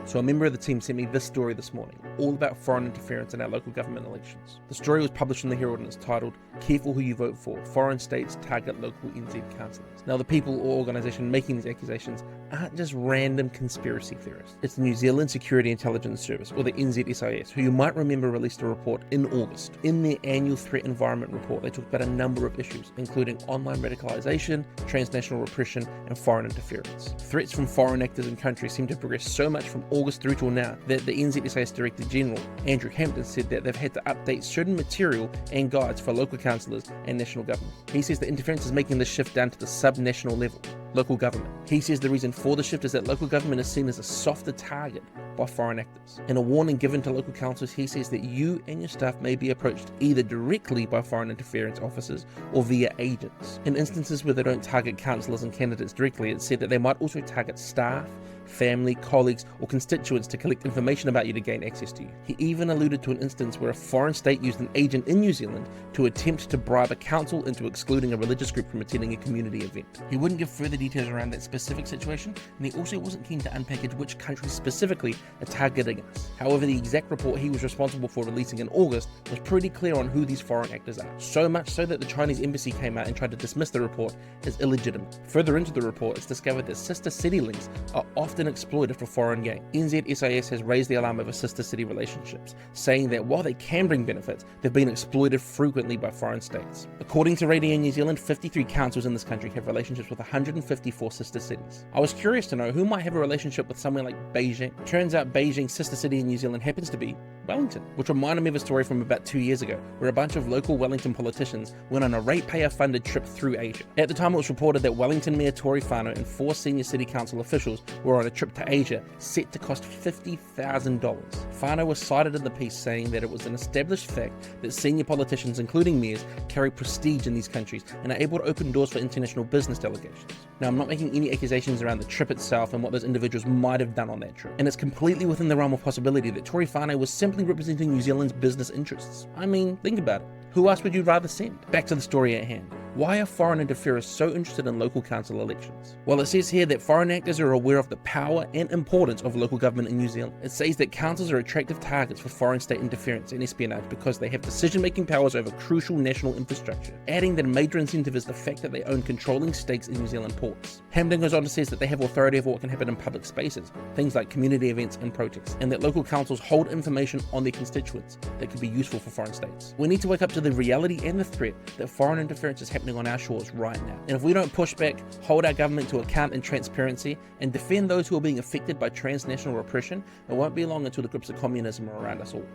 So a member of the team sent me this story this morning, all about foreign interference in our local government elections. The story was published in the Herald and is titled, "Careful Who You Vote For, Foreign States Target Local NZ Councillors." Now the people or organisation making these accusations aren't just random conspiracy theorists. It's the New Zealand Security Intelligence Service, or the NZSIS, who you might remember released a report in August. In their annual Threat Environment report, they talked about a number of issues, including online radicalisation, transnational repression, and foreign interference. Threats from foreign actors and countries seem to progress so much from August through till now that the NZSIS Director General, Andrew Hampton, said that they've had to update certain material and guides for local councillors and national government. He says the interference is making the shift down to the sub-national level, local government. He says the reason for the shift is that local government is seen as a softer target by foreign actors. In a warning given to local councillors, he says that you and your staff may be approached either directly by foreign interference officers or via agents. In instances where they don't target councillors and candidates directly, it's said that they might also target staff, family, colleagues, or constituents to collect information about you to gain access to you. He even alluded to an instance where a foreign state used an agent in New Zealand to attempt to bribe a council into excluding a religious group from attending a community event. He wouldn't give further details around that specific situation, and he also wasn't keen to unpackage which countries specifically are targeting us. However, the exact report he was responsible for releasing in August was pretty clear on who these foreign actors are, so much so that the Chinese embassy came out and tried to dismiss the report as illegitimate. Further into the report, it's discovered that sister city links are often exploited for foreign gain. NZSIS has raised the alarm over sister city relationships, saying that while they can bring benefits, they've been exploited frequently by foreign states. According to Radio New Zealand, 53 councils in this country have relationships with 154 sister cities. I was curious to know who might have a relationship with somewhere like Beijing. Turns out Beijing's sister city in New Zealand happens to be Wellington, which reminded me of a story from about 2 years ago, where a bunch of local Wellington politicians went on a ratepayer-funded trip through Asia. At the time, it was reported that Wellington Mayor Tory Whānau and 4 senior city council officials were on a trip to Asia set to cost $50,000. Whānau was cited in the piece saying that it was an established fact that senior politicians, including mayors, carry prestige in these countries and are able to open doors for international business delegations. Now, I'm not making any accusations around the trip itself and what those individuals might have done on that trip, and it's completely within the realm of possibility that Tory Whānau was simply representing New Zealand's business interests. I mean, think about it. Who else would you rather send? Back to the story at hand. Why are foreign interferers so interested in local council elections? Well, it says here that foreign actors are aware of the power and importance of local government in New Zealand. It says that councils are attractive targets for foreign state interference and espionage because they have decision-making powers over crucial national infrastructure, adding that a major incentive is the fact that they own controlling stakes in New Zealand ports. Hampden goes on to say that they have authority over what can happen in public spaces, things like community events and protests, and that local councils hold information on their constituents that could be useful for foreign states. We need to wake up to the reality and the threat that foreign interference is happening on our shores right now. And if we don't push back, hold our government to account in transparency, and defend those who are being affected by transnational repression, it won't be long until the grips of communism are around us all.